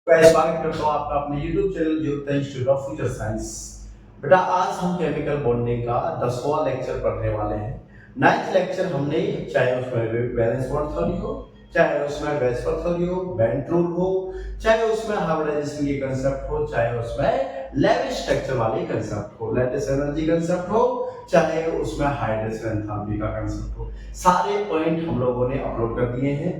मैं स्वागत करता हूँ आपका अपने YouTube channel Jyoti institute of future science. बेटा आज हम केमिकल बॉन्डिंग का 10वां लेक्चर पढ़ने वाले हैं। 9th लेक्चर हमने चाहे उसमें वैलेंस बॉन्ड थ्योरी हो, चाहे उसमें वेस्पर थ्योरी हो, बेंट रूल हो, चाहे उसमें हाइब्रिडाइजेशन की कंसेप्ट हो, चाहे उसमें लेविस स्ट्रक्चर वाली कंसेप्ट हो, लैटिस एनर्जी कंसेप्ट हो, चाहे उसमें हाइड्रेशन एंथैल्पी का कंसेप्ट हो, सारे पॉइंट हम लोगों ने अपलोड कर दिए हैं।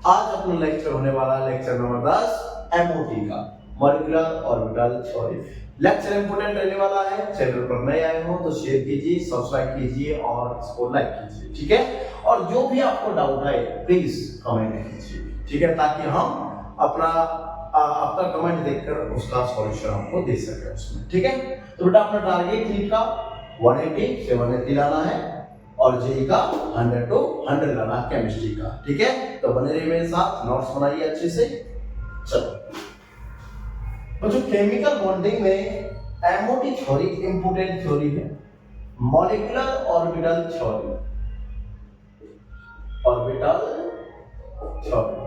आज अपना लेक्चर होने वाला लेक्चर नंबर 10 MOT का molecular orbital theory. Lecture important रहने वाला है। चैनल पर नए आए हो तो शेयर कीजिए, सब्सक्राइब कीजिए और इसको लाइक कीजिए, ठीक है। और जो भी आपको डाउट है प्लीज कमेंट कीजिए, ठीक है, ताकि हम अपना आपका कमेंट देखकर उसका सॉल्यूशन आपको दे सके उसमें, ठीक है। तो बेटा अपना टारगेट नीट का 180 से 180 लाना है और जेई का 100 to 100 लाना है केमिस्ट्री का, ठीक है। तो बने रहिए मेरे साथ, नोट्स बनाइए अच्छे से। चलो बच्चों, केमिकल बॉन्डिंग में एमओटी थ्योरी इंपोर्टेंट थ्योरी है। Molecular orbital theory, orbital theory,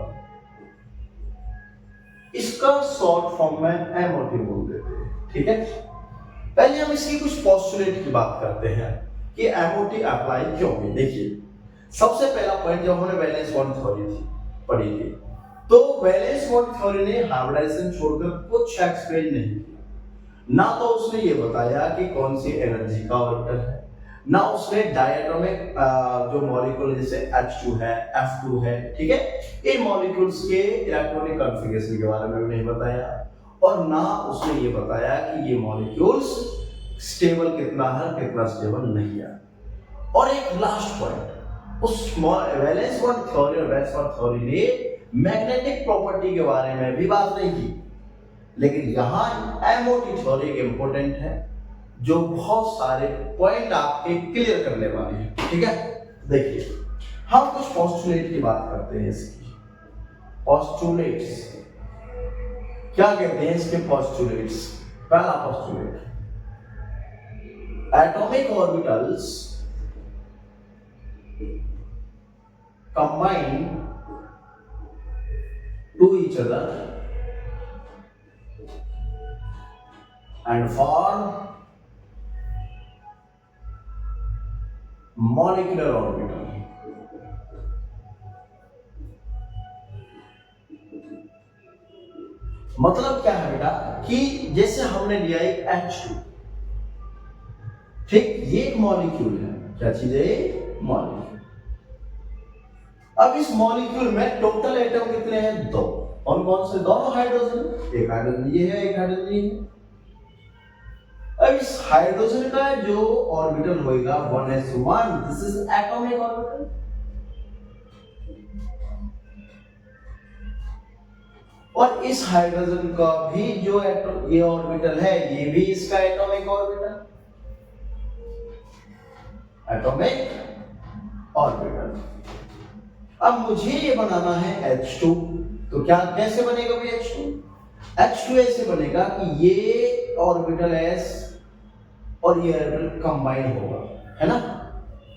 इसका शॉर्ट फॉर्म में एमओटी बोल देते हैं, ठीक है। पहले हम इसकी कुछ पोस्टुलेट की बात करते हैं कि एमओटी अप्लाई क्यों हुई। देखिए, सबसे पहला पॉइंट जब हमने वैलेंस बॉन्ड थ्योरी थी पढ़ी थी, तो वैलेंस बॉन्ड थ्योरी ने हाइब्रिडाइजेशन छोड़कर कुछ एक्सप्लेन नहीं किया। ना तो उसने ये बताया कि कौन सी एनर्जी का ऑर्बिटल है, ना उसने डायटोमिक जो मॉलिक्यूल जैसे H2 है, F2 है, ठीक है, इन मॉलिक्यूल्स के इलेक्ट्रॉनिक कॉन्फ़िगरेशन के बारे में भी नहीं बताया। और ना उसने ये बताया कि ये मॉलिक्यूल्स स्टेबल कितना है, कितना स्टेबल नहीं है। और एक लास्ट पॉइंट, उस वैलेंस बॉन्ड थ्योरी और वेस्पर थ्योरी ने मैग्नेटिक प्रॉपर्टी के बारे में भी बात नहीं की। लेकिन यहां एमओटी थ्योरी एक इंपॉर्टेंट है जो बहुत सारे पॉइंट आपके क्लियर करने वाली है, ठीक है। देखिए, हम कुछ पोस्टुलेट की बात करते हैं। इसकी पोस्टुलेट्स क्या कहते हैं, इसके पोस्टुलेट्स। पहला postulate, atomic orbitals combine to each other and form molecular orbital। मतलब क्या है बेटा कि जैसे हमने लिया एक H2, ठीक, ये एक मॉलिक्यूल है। क्या चीज है? मॉलिक्यूल। अब इस मॉलिक्यूल में टोटल एटम कितने हैं? दो। और कौन से? दोनों हाइड्रोजन। एक हाइड्रोजन ये है, एक हाइड्रोजन ये है। अब इस हाइड्रोजन का जो ऑर्बिटल होगा 1s1, this is atomic orbital. और इस हाइड्रोजन का भी जो ये ऑर्बिटल है, ये भी इसका एटॉमिक ऑर्बिटल, एटॉमिक ऑर्बिटल। अब मुझे ये बनाना है H2, तो क्या कैसे बनेगा भाई H2? H2 ऐसे बनेगा कि ये ऑर्बिटल S और ये ऑर्बिटल कंबाइन होगा, है ना,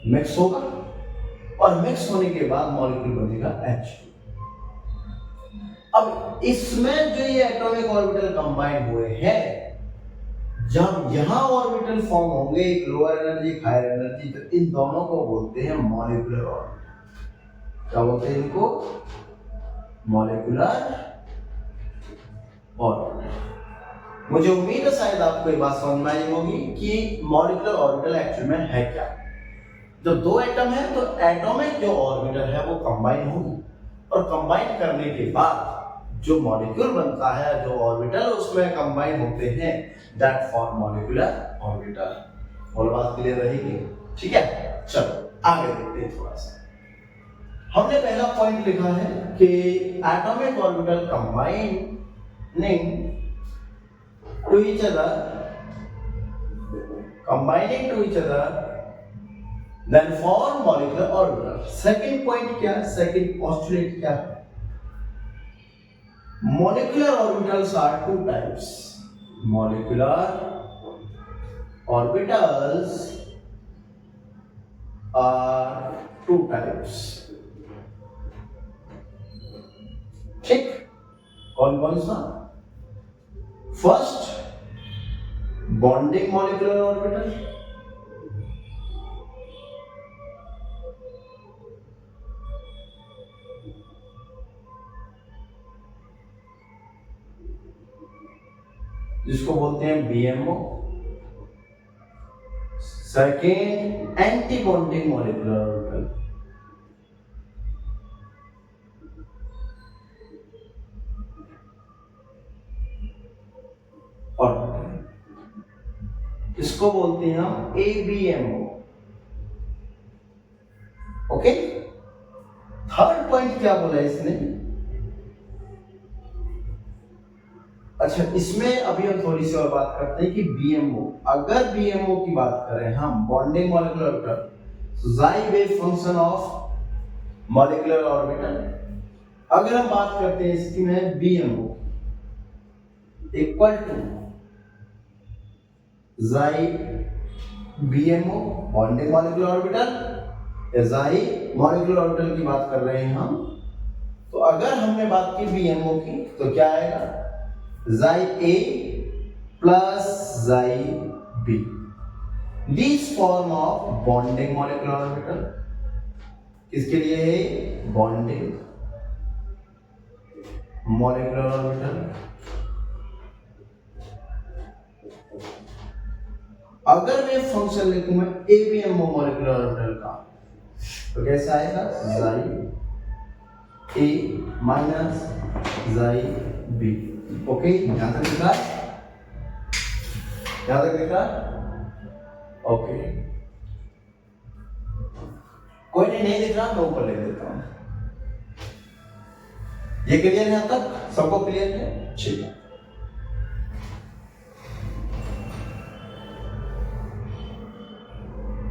मिक्स होगा, और मिक्स होने के बाद मॉलिक्यूल बनेगा H2। अब इसमें जो ये एटॉमिक ऑर्बिटल कंबाइन हुए हैं, जब यहां ऑर्बिटल फॉर्म होंगे, एक लोअर एनर्जी, एक हायर एनर्जी, तो इन दोनों को बोलते हैं मॉलिक्यूलर ऑर्बिटल। क्या बोलते हैं इनको? Molecular orbital. मुझे उम्मीद है शायद आपको ये बात समझ में आई होगी कि मॉलिक्यूलर ऑर्बिटल एक्चुअल में है क्या। जब दो एटम है तो एटॉमिक जो ऑर्बिटल है वो कंबाइन होगी, और कंबाइन करने के बाद जो मॉलिक्यूल बनता है, जो ऑर्बिटल उसमें कंबाइन होते हैं, दैट फॉर्म मॉलिक्यूलर ऑर्बिटल। और बात क्लियर रहेगी, ठीक है। चलो आगे देखते हैं थोड़ा सा। हमने पहला पॉइंट लिखा है कि atomic orbital combining to each other then form molecular orbital। Second point क्या है? सेकंड पोस्टुलेट क्या है? Molecular orbitals are two types। Molecular orbitals are two types। ठीक, कौन कौन सा? फर्स्ट बॉन्डिंग मॉलिक्यूलर ऑर्बिटल, जिसको बोलते हैं BMO, second anti bonding molecular orbital, इसको बोलते हैं हम ABMO। ओके, थर्ड पॉइंट क्या बोला इसने? अच्छा, इसमें अभी हम थोड़ी सी और बात करते हैं कि BMO, अगर BMO की बात करें हम, bonding molecular orbital, xy wave function of molecular orbital, अगर हम बात करते हैं इसकी में BMO equal to xy BMO bonding molecular orbital, xy molecular orbital की बात कर रहे हैं हम, तो अगर हमने बात की BMO की तो क्या आएगा? xy A plus xy B, this form of bonding molecular orbital. किसके लिए है? Bonding molecular orbital. अगर मैं फंक्शन लिखूं मैं ABMO मॉलिक्यूलर ऑर्बिटल का, तो कैसे आएगा? xy A minus xy B। Okay, यहां तक लिखा? यहां तक लिखा? ओके, कोई नहीं दिख रहा, मैं ऊपर लिख देता हूं। ये क्लियर है? यहां तक सबको क्लियर है? ठीक है।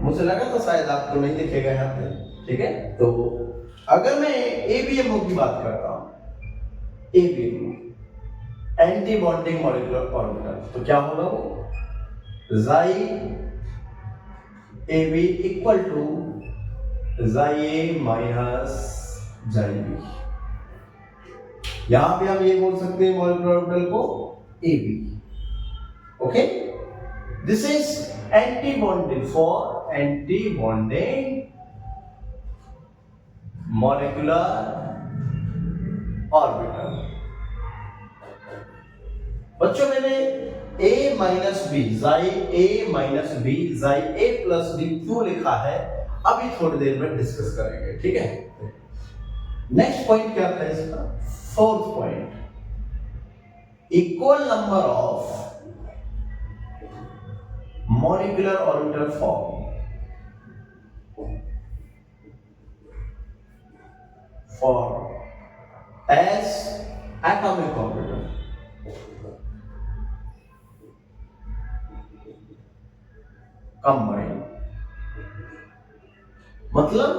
मुझे लगा तो शायद आपको नहीं दिखेगा यहाँ पे, ठीक है। तो अगर मैं ABMO की बात करता हूं, ABMO anti bonding molecular orbital, तो क्या होगा वो? xy AB equal to xy A minus xy B। यहां पे हम ये बोल सकते हैं मॉलिक्यूलर ऑर्बिटल को AB। Okay, this is anti bonding for anti bonding molecular orbital. बच्चों, मैंने A minus B, xy A minus B, xy A plus B क्यों लिखा है, अभी थोड़ी देर में डिस्कस करेंगे, ठीक है। नेक्स्ट पॉइंट क्या था इसका? Fourth point, equal number of molecular orbital form for S atomic orbital. Combine मतलब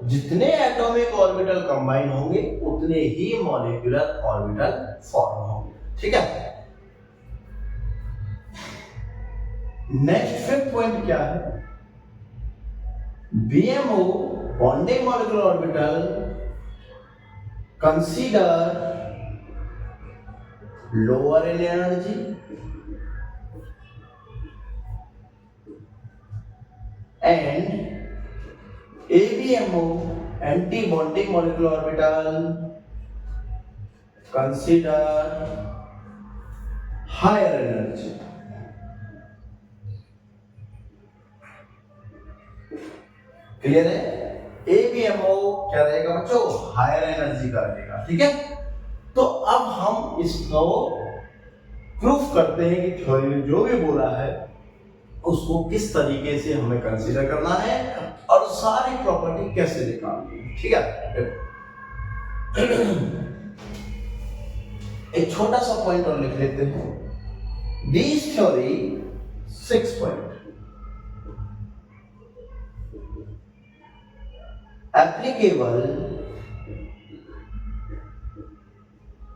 जितने एटॉमिक ऑर्बिटल कंबाइन होंगे उतने ही मॉलिक्यूलर ऑर्बिटल फॉर्म होंगे, ठीक है। नेक्स्ट फिफ्थ पॉइंट क्या है? BMO bonding molecular orbital consider lower in energy and ABMO anti-bonding molecular orbital consider higher energy। Clear है? ABMO क्या रहेगा बच्चों? हायर एनर्जी का रहेगा, ठीक है। तो अब हम इसको प्रूफ करते हैं कि थ्योरी में जो भी बोला है उसको किस तरीके से हमें कंसीडर करना है और सारी प्रॉपर्टी कैसे निकालनी है, ठीक है। एक छोटा सा पॉइंट और लिख लेते हैं। This theory 6 point applicable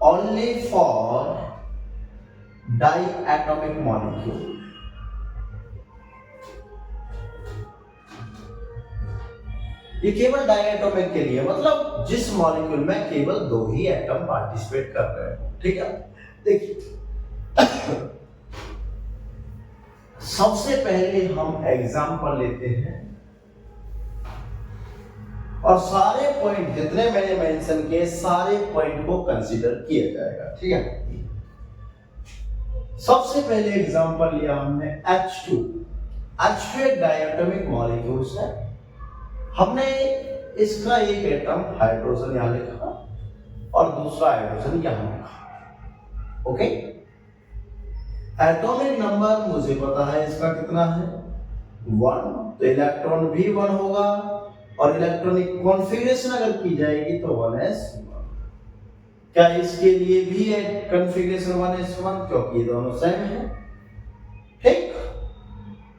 only for diatomic molecule. ये केवल डायएटॉमिक के लिए, मतलब जिस मॉलिक्यूल में केवल 2 ही एटम पार्टिसिपेट कर रहे हैं, ठीक है। देखिए सबसे पहले हम एग्जाम्पल लेते हैं और सारे पॉइंट जितने मैंने मेंशन किए सारे पॉइंट को कंसीडर किया जाएगा, ठीक है। सबसे पहले एग्जांपल लिया हमने H2 एक डायटोमिक मॉलिक्यूल्स है। हमने इसका एक एटम हाइड्रोजन यहां लिखा और दूसरा हाइड्रोजन यहां लिखा, ओके। एटॉमिक नंबर मुझे पता है इसका कितना है 1, तो इलेक्ट्रॉन भी 1 होगा और इलेक्ट्रॉनिक कॉन्फ़िगरेशन अगर की जाएगी तो 1s1। क्या इसके लिए भी है कॉन्फ़िगरेशन 1s1 क्योंकि ये दोनों सेम है, ठीक।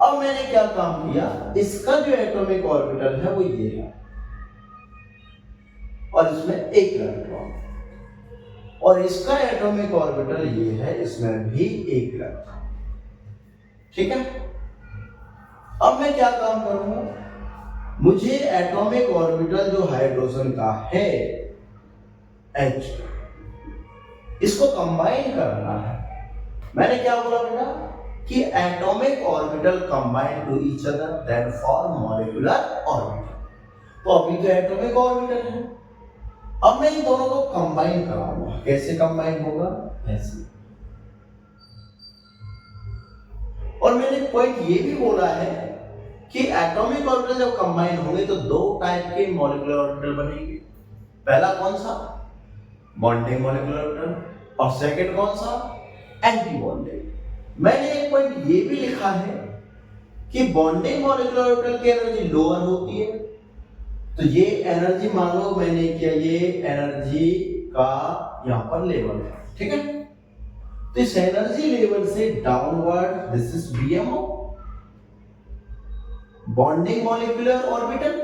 अब मैंने क्या काम किया, इसका जो एटॉमिक ऑर्बिटल है वो ये है और इसमें एक इलेक्ट्रॉन, और इसका एटॉमिक ऑर्बिटल ये है, इसमें भी एक इलेक्ट्रॉन, ठीक है। अब मैं क्या काम करूंगा, मुझे एटॉमिक ऑर्बिटल जो हाइड्रोजन का है H, इसको कंबाइन करना है। मैंने क्या बोला बेटा कि atomic orbital combine to each other then form molecular orbital. तो अभी तो एटॉमिक ऑर्बिटल है, अब मैं इन दोनों को कंबाइन कराऊंगा। कैसे कंबाइन होगा, ऐसे। और मैंने पॉइंट ये भी बोला है कि एटॉमिक ऑर्बिटल जब कंबाइन होंगे तो दो टाइप के मॉलिक्यूलर ऑर्बिटल बनेंगे। पहला कौन सा, बॉन्डिंग मॉलिक्यूलर ऑर्बिटल, और सेकंड कौन सा, एंटी बॉन्डिंग। मैंने एक पॉइंट ये भी लिखा है कि बॉन्डिंग मॉलिक्यूलर ऑर्बिटल की एनर्जी लोअर होती है, तो ये एनर्जी मान लो मैंने किया, ये एनर्जी का यहां पर लेवल है, ठीक है। तो इस एनर्जी लेवल से downward this is BMO, bonding molecular orbital,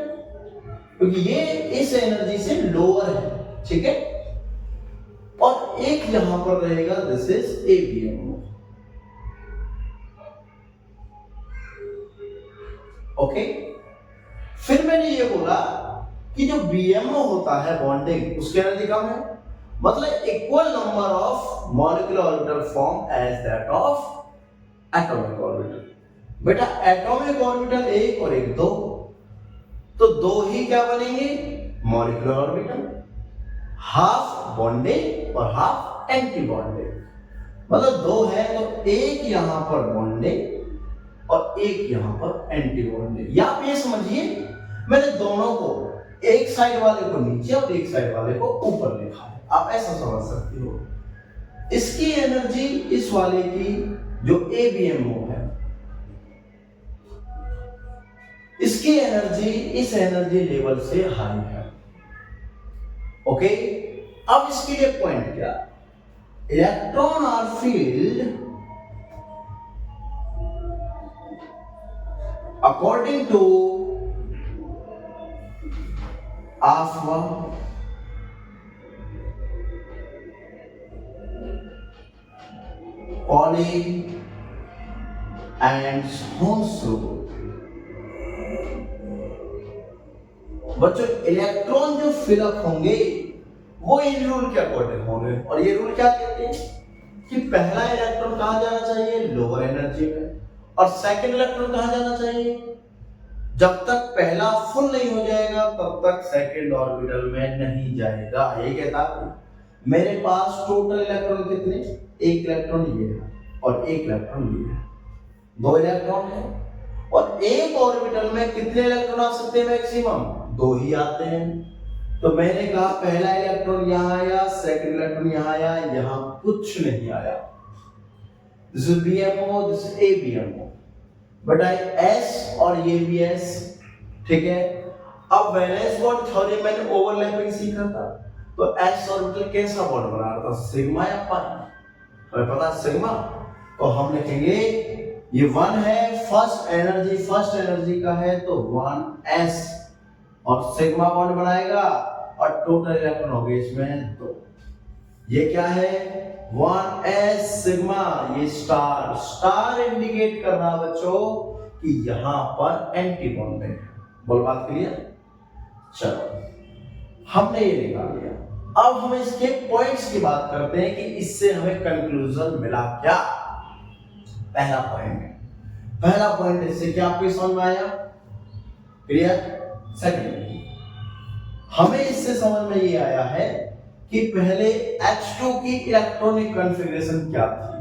क्योंकि ये इस एनर्जी से लोअर है, ठीक है। और एक यहां पर रहेगा दिस इज ABMO, ओके। फिर मैंने ये बोला कि जो BMO होता है बॉन्डिंग, उसकी एनर्जी कम है, मतलब equal number of molecular orbital form as that of atomic orbital. बेटा एटॉमिक ऑर्बिटल एक और एक दो, तो दो ही क्या बनेंगे, मॉलिक्यूलर ऑर्बिटल, हाफ बॉन्डिंग और हाफ एंटी बॉन्डिंग। मतलब दो है तो एक यहां पर बॉन्डिंग और एक यहां पर एंटी बॉन्डिंग। या आप ये समझिए मैंने दोनों को, एक साइड वाले को नीचे और एक साइड वाले को ऊपर लिखा है, आप ऐसा समझ सकते हो। इसकी एनर्जी इस वाले की जो ABMO है, इसकी एनर्जी इस एनर्जी लेवल से हाई है, ओके। अब इसके लिए पॉइंट क्या, electron are filled according to Aufbau Pauli and Hund's rule. बच्चों इलेक्ट्रॉन जो फिलअप होंगे वो इन रूल के अकॉर्डिंग होंगे, और ये रूल क्या कहते हैं कि पहला इलेक्ट्रॉन कहां जाना चाहिए, लोअर एनर्जी में, और सेकंड इलेक्ट्रॉन कहां जाना चाहिए, जब तक पहला फुल नहीं हो जाएगा तब तक सेकंड ऑर्बिटल में नहीं जाएगा। ये कहता है मेरे पास टोटल इलेक्ट्रॉन कितने, एक इलेक्ट्रॉन ये है और एक इलेक्ट्रॉन ये है, दो इलेक्ट्रॉन है, और एक ऑर्बिटल में कितने इलेक्ट्रॉन आ सकते हैं, मैक्सिमम दो ही आते हैं। तो मैंने कहा पहला इलेक्ट्रॉन यहां आया, सेकंड इलेक्ट्रॉन यहां आया, यहां कुछ नहीं आया। This is BMO, this is ABMO, but S और ये भी S, ठीक है। अब वैलेंस बॉन्ड थ्योरी मैंने ओवरलैपिंग सीखा था, तो S ऑर्बिटल कैसा बॉन्ड बना रहा था, सिग्मा या पाई, हमें पता सिग्मा, तो हम लिखेंगे ये 1 है, फर्स्ट एनर्जी का है तो 1s, और सिग्मा बॉन्ड बनाएगा और टोटल इलेक्ट्रॉन हो गए इसमें 2। ये क्या है 1s सिग्मा, ये स्टार इंडिकेट कर रहा बच्चों कि यहां पर एंटी बॉन्डिंग है। बोल बात क्लियर, चलो हमने ये निकाल लिया। अब हम इसके पॉइंट्स की बात करते हैं कि इससे हमें कंक्लूजन मिला क्या। पहला पॉइंट इससे क्या आपको समझ में आया? क्लियर? सेकंड, हमें इससे समझ में ये आया है कि पहले H2 की इलेक्ट्रॉनिक कॉन्फ़िगरेशन क्या थी।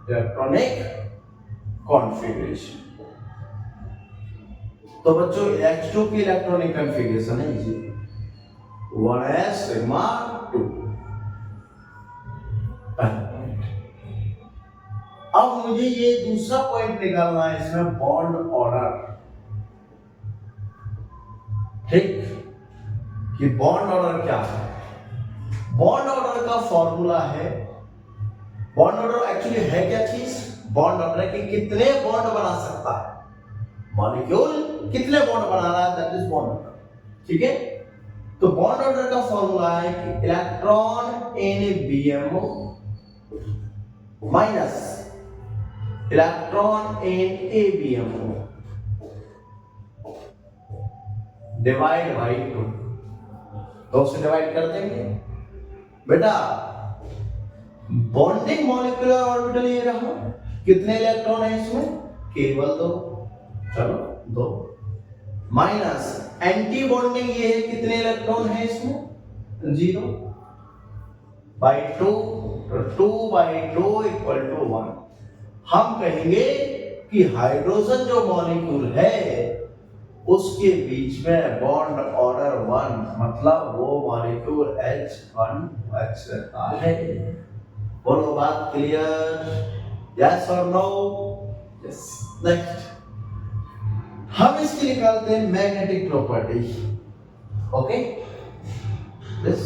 इलेक्ट्रॉनिक कॉन्फ़िगरेशन, तो बच्चों H2 की इलेक्ट्रॉनिक कॉन्फ़िगरेशन है ये 1s सिग्मा 2। अब मुझे ये दूसरा पॉइंट निकालना है इसमें, बॉन्ड ऑर्डर। ठीक, कि बॉन्ड ऑर्डर क्या है। बॉन्ड ऑर्डर का फॉर्मूला है, बॉन्ड ऑर्डर एक्चुअली है क्या चीज? बॉन्ड ऑर्डर कि कितने बॉन्ड बना सकता है मॉलिक्यूल, कितने बॉन्ड बना रहा है, दैट इज बॉन्ड ऑर्डर। ठीक है, तो बॉन्ड ऑर्डर का फॉर्मूला है कि electron in BMO minus electron in ABMO divide by 2। दो से डिवाइड कर देंगे बेटा। बॉन्डिंग मॉलिक्यूलर ऑर्बिटल ये रहा, कितने इलेक्ट्रॉन है इसमें? केवल 2, चलो 2, माइनस एंटी बॉन्डिंग ये है, कितने इलेक्ट्रॉन है इसमें? 0 बाई 2, 2 बाई 2 इक्वल टू 1। हम कहेंगे कि हाइड्रोजन जो मॉलिक्यूल है उसके बीच में बॉन्ड ऑर्डर 1, मतलब वो मॉलिक्यूल H1H रहता है। बोलो बात क्लियर? यस और नो? यस। नेक्स्ट हम इसकी निकालते हैं मैग्नेटिक प्रॉपर्टी। ओके, दिस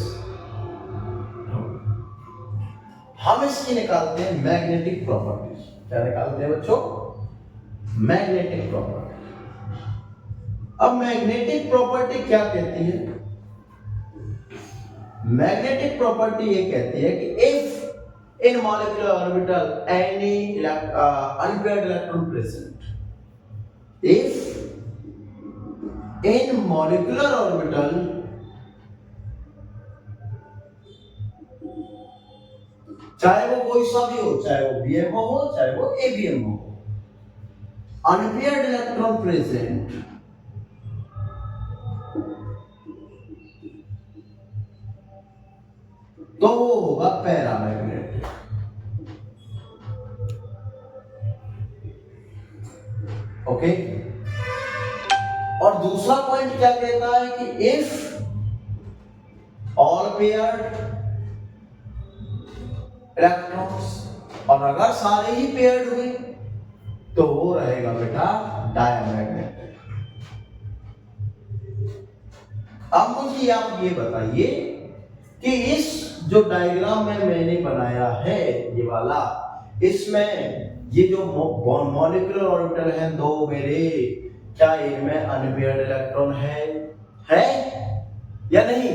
हम इसकी निकालते हैं मैग्नेटिक प्रॉपर्टी। क्या निकालते हैं बच्चों? Magnetic property. अब मैग्नेटिक प्रॉपर्टी क्या कहती है? मैग्नेटिक प्रॉपर्टी ये कहती है कि if in molecular orbital any unpaired electron present, if in molecular orbital चाहे वो कोई सा भी हो, चाहे वो बीएमओ हो चाहे वो एबीएमओ हो, अनपेयर्ड इलेक्ट्रॉन प्रेजेंट, तो वो होगा पैरामैग्नेटिक। ओके, और दूसरा पॉइंट क्या कहता है कि इफ ऑल पेयर्ड इलेक्ट्रॉन्स, और अगर सारे ही पेयर्ड हुए तो वो रहेगा बेटा डायमैग्नेटिक। अब मुझे आप ये बताइए कि इस जो डायग्राम में मैंने बनाया है ये वाला, इसमें ये जो मॉलिक्यूलर ऑर्बिटल है दो मेरे, क्या इनमें अनपेयर्ड इलेक्ट्रॉन है या नहीं?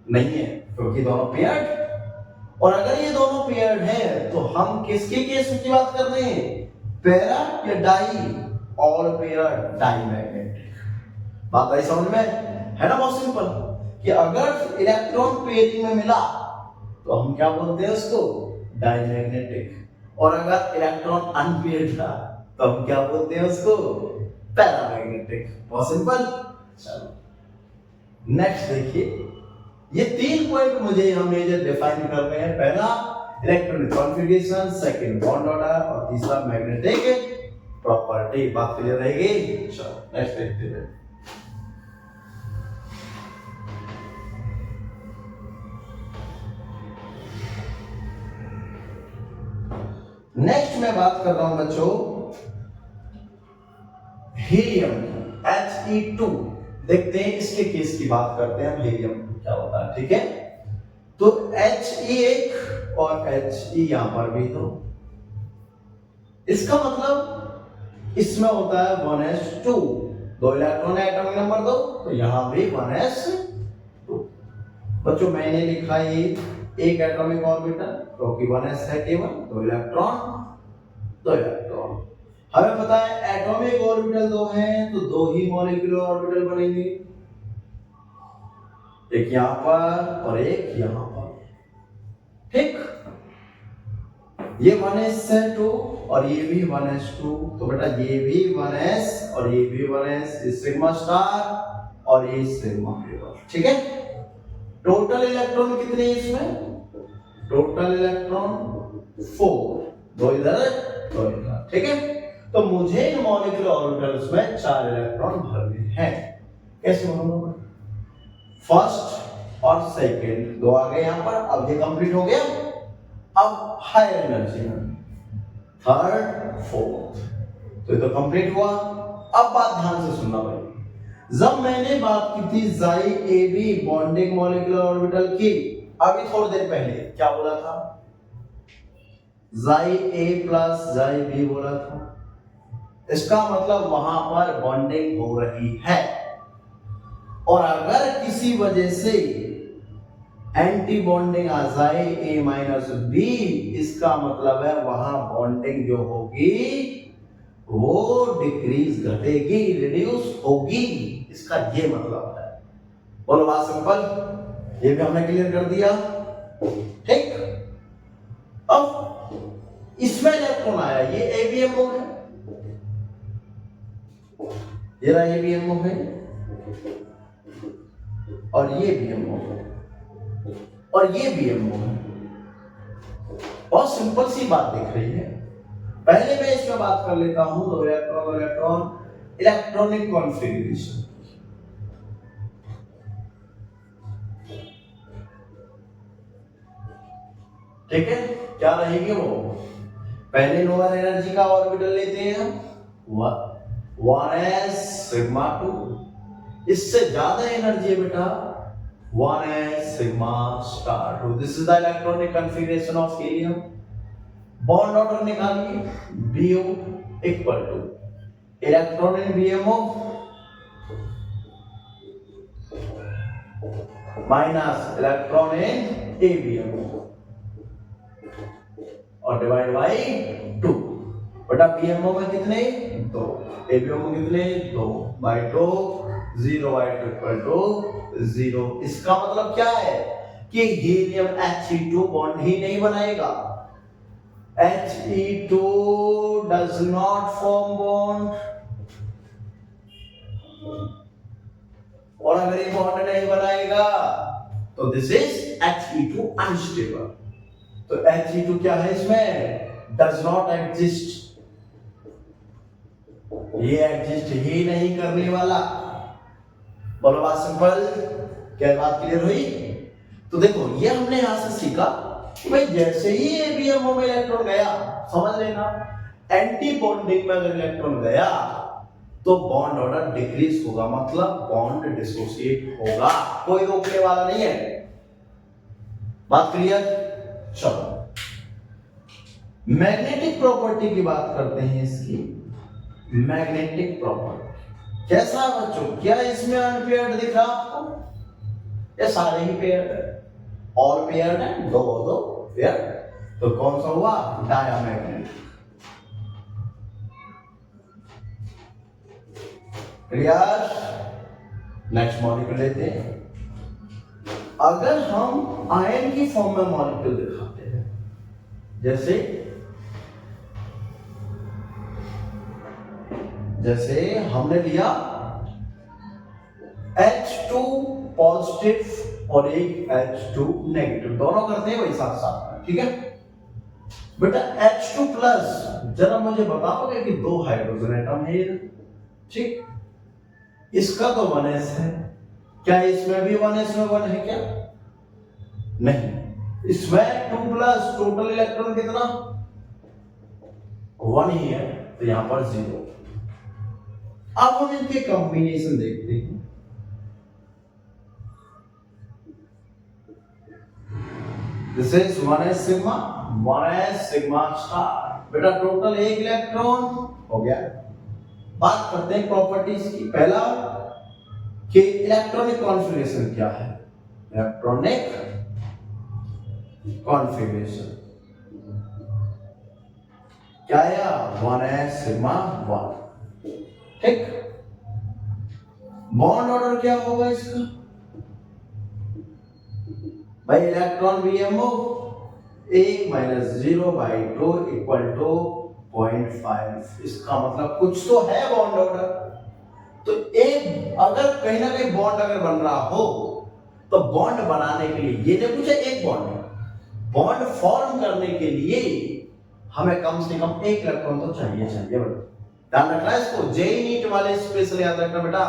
नहीं है, क्योंकि दोनों पेयर्ड। और अगर ये दोनों पेयर्ड है तो हम किसके केस की बात कर रहे हैं? पैरा या डाई? All paired diamagnetic. बात आई समझ में? है ना बहुत सिंपल, कि अगर इलेक्ट्रॉन पेयरिंग में मिला तो हम क्या बोलते हैं उसको? डाईमैग्नेटिक। और अगर इलेक्ट्रॉन अनपेयर्ड था तो हम क्या बोलते हैं उसको? पैरामैग्नेटिक। बहुत सिंपल। चलो नेक्स्ट देखिए, ये 3 पॉइंट मुझे यहाँ मेजर डिफाइन करने हैं। पहला electronic configuration, second bond order और तीसरा मैग्नेटिक प्रॉपर्टी। बात क्लियर रहेगी? चलो नेक्स्ट देखते हैं। नेक्स्ट मैं बात कर रहा हूं बच्चों हीलियम, He2। देखते हैं इसके केस की बात करते हैं हम, हीलियम क्या होता है। ठीक है, तो He1 और He यहां पर भी, तो इसका मतलब इसमें होता है 1s2, 2 इलेक्ट्रॉन है एटॉमिक नंबर 2, तो यहां भी 1s2। बच्चों मैंने लिखा ये एक एटॉमिक ऑर्बिटल, क्योंकि 1s है केवल, 2 इलेक्ट्रॉन। हमें पता है एटॉमिक ऑर्बिटल 2 हैं तो 2 ही मॉलिक्यूलर ऑर्बिटल बनेंगे। एक यहां पर और एक यहां पर, ठीक। ये 1s2 और ये भी 1s2, तो बेटा ये भी 1s और ये भी 1s, ये सिग्मा स्टार और ये सिग्मा, ठीक है। टोटल इलेक्ट्रॉन कितने हैं इसमें? टोटल इलेक्ट्रॉन 4, दो इधर दो इधर, ठीक है। तो मुझे इन मॉलिक्यूलर ऑर्बिटल्स में 4 इलेक्ट्रॉन भरने हैं। कैसे भरूंगा? फर्स्ट और सेकंड दो आ गए यहां पर, अब ये कंप्लीट हो गया। अब हायर एनर्जी में थर्ड फोर्थ, तो ये तो कंप्लीट हुआ। अब बात ध्यान से सुनना भाई, जब मैंने बात की थी जाई A B bonding molecular orbital की, अभी थोड़ी देर पहले क्या बोला था? जाई ए प्लस जाई बी बोला था। इसका मतलब वहां पर बॉन्डिंग हो रही है, और अगर किसी वजह से एंटी बॉन्डिंग आ जाए ए माइनस बी, इसका मतलब है वहां बॉन्डिंग जो होगी वो डिक्रीज, घटेगी, रिड्यूस होगी, इसका ये मतलब है। बोलो बात सिंपल, ये भी हमने क्लियर कर दिया, ठीक। अब इसमें इलेक्ट्रॉन आया, ये एबीएमओ है, ये रहा एबीएमओ है, और ये बीएमओ है, और ये बीएमओ है। बहुत सिंपल सी बात दिख रही है। पहले मैं इसमें बात कर लेता हूं दो इलेक्ट्रॉन इलेक्ट्रॉन इलेक्ट्रॉनिक कॉन्फ़िगरेशन, ठीक है। क्या रहेगी वो? पहले लोअर एनर्जी का ऑर्बिटल लेते हैं हम, 1s सिग्मा 2, इससे ज्यादा एनर्जी है बेटा 1s sigma star 2। This is the electronic configuration of helium. Bond order निकालिए, Bo equal two electron in BMO minus electron in ABMO और डिवाइड बाई 2। बटा बीएमओ में कितने? 2, एबीएमओ कितने? 2 बाई 2, 0 बाई 2 इक्वल टू 0। इसका मतलब क्या है कि हीलियम He2 बॉन्ड ही नहीं बनाएगा। He2 does not form bond, और अगर ये बॉन्ड नहीं बनाएगा तो दिस इज He2 अनस्टेबल। तो He2 क्या है इसमें? डज नॉट एग्जिस्ट, ये एग्जिस्ट ही नहीं करने वाला। बोलो बात सिंपल, क्या बात क्लियर हुई? तो देखो ये हमने यहां से सीखा कि भाई जैसे ही एबीएमओ में इलेक्ट्रॉन गया, समझ लेना एंटी बॉन्डिंग में अगर इलेक्ट्रॉन गया तो बॉन्ड ऑर्डर डिक्रीज होगा, मतलब बॉन्ड डिसोसिएट होगा, कोई रोकने वाला नहीं है। बात क्लियर? चलो मैग्नेटिक प्रॉपर्टी की बात करते हैं इसकी। मैग्नेटिक प्रॉपर्टी कैसा बच्चों? क्या इसमें अनपेयर्ड दिख रहा आपको? ये सारे ही पेयर्ड है, और पेयर्ड है, दो दो पेयर, तो कौन सा हुआ? डायमैग्नेटिक। क्लियर? नेक्स्ट मॉलिक्यूल लेते हैं। अगर हम आयन की फॉर्म में मॉलिक्यूल दिखाते हैं, जैसे हमने लिया H2 पॉजिटिव और एक H2 नेगेटिव, दोनों करते हैं वही साथ साथ में, ठीक है बेटा। H2 प्लस, जरा मुझे बताओगे कि दो हाइड्रोजन एटम है, ठीक। इसका तो 1s है, क्या इसमें भी 1s में 1 है क्या? नहीं, इसमें 2 प्लस, टोटल इलेक्ट्रॉन कितना? 1 ही है, तो यहां पर 0। अब हम इनके कॉम्बिनेशन देखते हैं। This is 1s sigma star. बेटा टोटल एक इलेक्ट्रॉन हो गया। बात करते हैं प्रॉपर्टीज की। पहला कि इलेक्ट्रॉनिक कॉन्फ़िगरेशन क्या है? इलेक्ट्रॉनिक कॉन्फ़िगरेशन क्या है? 1s सिग्मा 1, ठीक। बॉन्ड ऑर्डर क्या होगा इसका? भाई electron BMO 1 minus 0/2 equal to 0.5। इसका मतलब कुछ तो है बॉन्ड ऑर्डर। तो एक अगर कहीं ना कहीं बॉन्ड अगर बन रहा हो तो बॉन्ड बनाने के लिए ये नहीं पूछा एक बॉन्ड फॉर्म करने के लिए हमें कम से कम एक इलेक्ट्रॉन तो चाहिए बेटा। ध्यान रखना है इसको, जेई नीट वाले स्पेशल याद रखना बेटा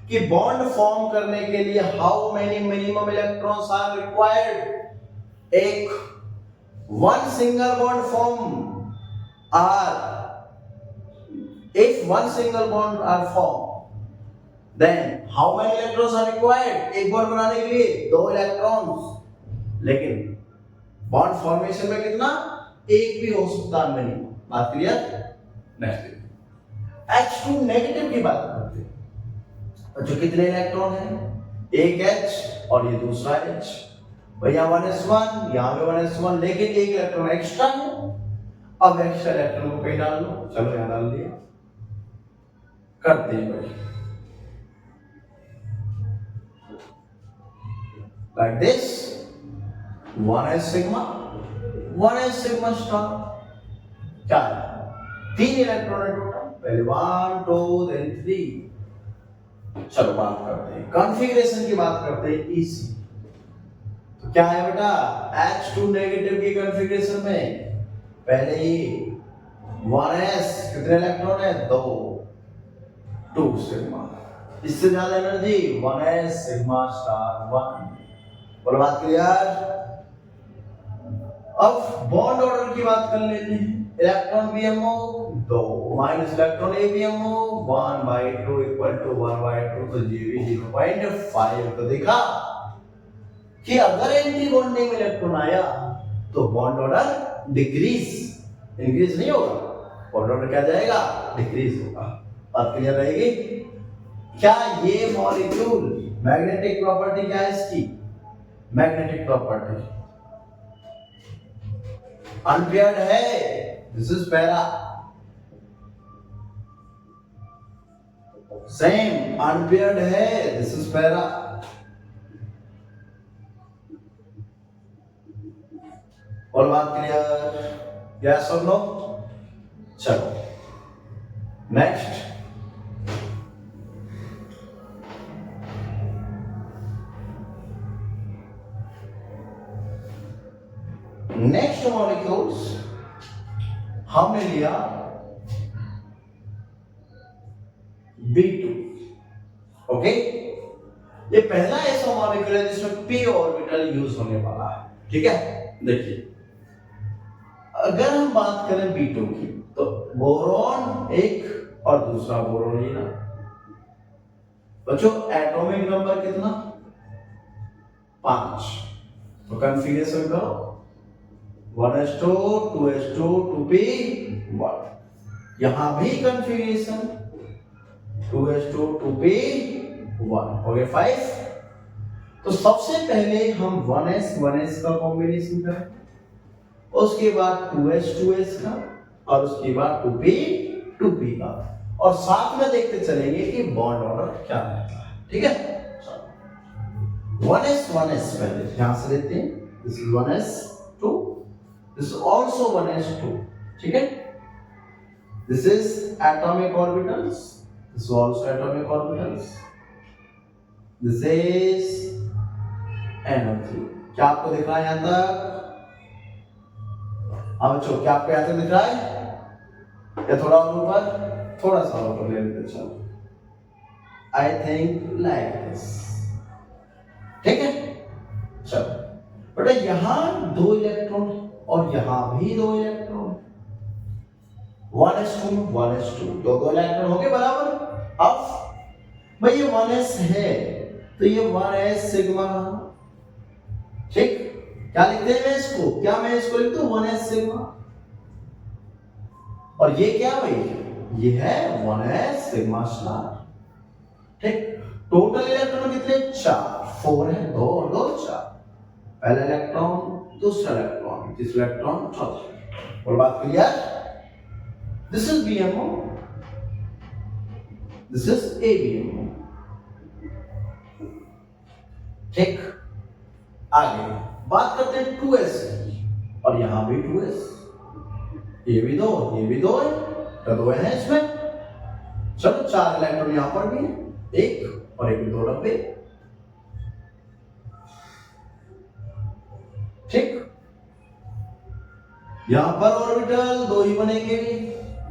कि बॉन्ड फॉर्म करने के लिए how many minimum electrons are required. एक one single bond form are if one single bond are formed then how many electrons are required? एक बॉन्ड बनाने के लिए 2 इलेक्ट्रॉन्स। लेकिन बॉन्ड फॉर्मेशन में कितना, एक भी हो सकता है मिनिमम। बात क्लियर? नेक्स्ट H2 नेगेटिव की बात करते हैं। तो कितने इलेक्ट्रॉन है, एक H और ये दूसरा H। भैया 1s1 यहां पे 1s1 लेकिन एक इलेक्ट्रॉन एक्स्ट्रा है। अब एक्स्ट्रा इलेक्ट्रॉन को कहीं डाल लो, चलो यहां डाल दिया, करते हैं भाई like this 1s sigma 1s sigma star। क्या है, 3 इलेक्ट्रॉन है टोटल, पहले 1 2 then 3। चलो बात करते हैं कॉन्फ़िगरेशन की, बात करते हैं इसी। तो क्या है बेटा, H2 नेगेटिव की कॉन्फ़िगरेशन में पहले ही 1s कितने इलेक्ट्रॉन है, 2 सिग्मा। इससे ज्यादा एनर्जी 1s सिग्मा स्टार 1। बोलो बात क्लियर? अब बॉन्ड ऑर्डर की बात कर लेते हैं। Electron BMO 2 minus electron ABMO 1/2 equal to 1/2, तो ये भी 0.5। तो देखा कि अगर एंटी बॉन्डिंग में इलेक्ट्रॉन आया तो बॉन्ड ऑर्डर डिक्रीज, इंक्रीज नहीं होगा, बॉन्ड ऑर्डर क्या जाएगा, डिक्रीज होगा। बात क्लियर रहेगी? क्या ये मॉलिक्यूल मैग्नेटिक प्रॉपर्टी क्या है इसकी, मैग्नेटिक प्रॉपर्टी अनपेयर्ड है, this is para, same unpaired है, दिस इज पैरा। और बात क्लियर, यस और नो? चलो नेक्स्ट मॉलिक्यूल्स हमने लिया B2। ओके, ये पहला ऐसा मॉलिक्यूल है जिसमें p ऑर्बिटल यूज होने वाला है। ठीक है, देखिए अगर हम बात करें B2 की तो बोरॉन एक और दूसरा बोरॉन ही ना। बच्चों एटॉमिक नंबर कितना, 5। तो कॉन्फ़िगरेशन करो 1s2 2s2 2p1। यहां भी कॉन्फ़िगरेशन 2s2 2p1 हो गए 5। तो सबसे पहले हम 1s का कॉम्बिनेशन करें, उसके बाद 2s का, और उसके बाद 2p का, और साथ में देखते चलेंगे कि बॉन्ड ऑर्डर क्या रहता है। ठीक है, 1s पहले यहां से लेते हैं, this is 1s2, this is also 1s2। ठीक है, this is atomic orbitals, this is also atomic orbitals, this is energy. क्या आपको दिख रहा है यहां तक? हाँ बच्चों, क्या आपको यहां तक दिख रहा है या थोड़ा और ऊपर, थोड़ा सा ऊपर ले लेते चलो, आई थिंक लाइक दिस। ठीक है, चलो बेटा यहां 2 इलेक्ट्रॉन और यहां भी 2 इलेक्ट्रॉन, 1s2 दो इलेक्ट्रॉन हो गए बराबर। अब भाई ये 1s है तो ये 1s सिग्मा। ठीक, क्या लिखते हैं मैं इसको, क्या मैं इसको लिखता हूं 1s सिग्मा, और ये क्या भाई, ये है 1s सिग्मा स्टार। ठीक, टोटल इलेक्ट्रॉन कितने, 4, 4 है, 2 और 2 4। पहला इलेक्ट्रॉन, दूसरा इलेक्ट्रॉन, तीसरा इलेक्ट्रॉन, चौथा। और बात clear? This is BMO, this is ABMO. ठीक, आगे बात करते हैं 2s की, और यहाँ भी 2s, ये भी दो है, तो दो है इसमें। चलो 4 इलेक्ट्रॉन यहाँ पर भी है, एक और एक 2 डब्बे, ठीक। यहां पर ऑर्बिटल 2 ही बनेंगे,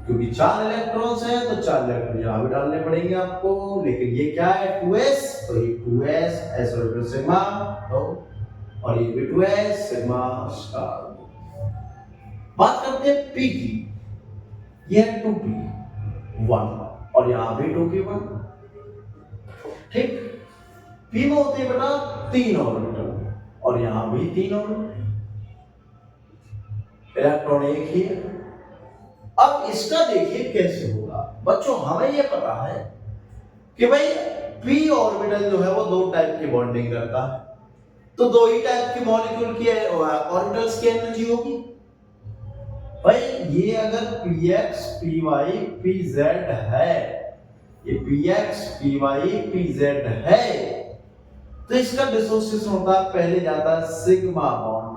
क्योंकि 4 इलेक्ट्रॉन्स हैं तो 4 इलेक्ट्रॉन यहां भी डालने पड़ेंगे आपको। लेकिन ये क्या है 2s, तो ये 2s s ऑर्बिटल सिग्मा, तो और ये भी 2s सिग्मा स्टार। बात करते हैं p की, ये है 2p 1 और यहां भी 2p1, ठीक। p में होते हैं बेटा 3 ऑर्बिटल और यहां भी 3 ऑर्बिटल, इलेक्ट्रॉन एक ही है। अब इसका देखिए कैसे होगा बच्चों। हमें ये पता है कि भाई p ऑर्बिटल जो है वो 2 टाइप की बॉन्डिंग करता है, तो 2 ही टाइप की मॉलिक्यूल की ऑर्बिटल्स की एनर्जी होगी। भाई ये अगर px py pz है, ये px py pz है, तो इसका डिसोसिएशन होता है, पहले जाता है सिग्मा बॉन्ड,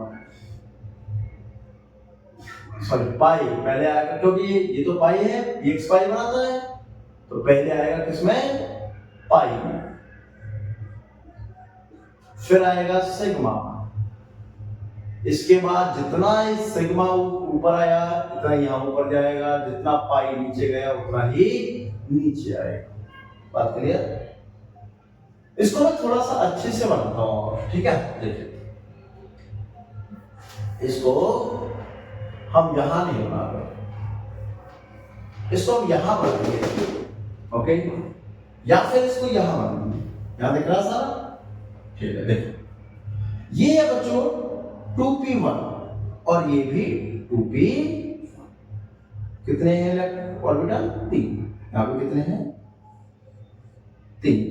सॉरी पाई पहले आएगा, क्योंकि ये तो पाई है, px पाई बनाता है, तो पहले आएगा किसमें पाई में, फिर आएगा सिग्मा। इसके बाद जितना इस सिग्मा ऊपर आया इतना यहां ऊपर जाएगा, जितना पाई नीचे गया उतना ही नीचे आएगा। बात क्लियर? इसको मैं थोड़ा सा अच्छे से बनाता हूं, ठीक है। देखिए इसको हम यहां नहीं बना रहे, इसको हम यहां बनाएंगे, ओके, या फिर इसको यहां बनाएंगे। यहां दिख रहा सारा, ठीक है। देखो ये है बच्चों 2p1 और ये भी 2p, कितने हैं ऑर्बिटल 3, यहां पे कितने हैं 3।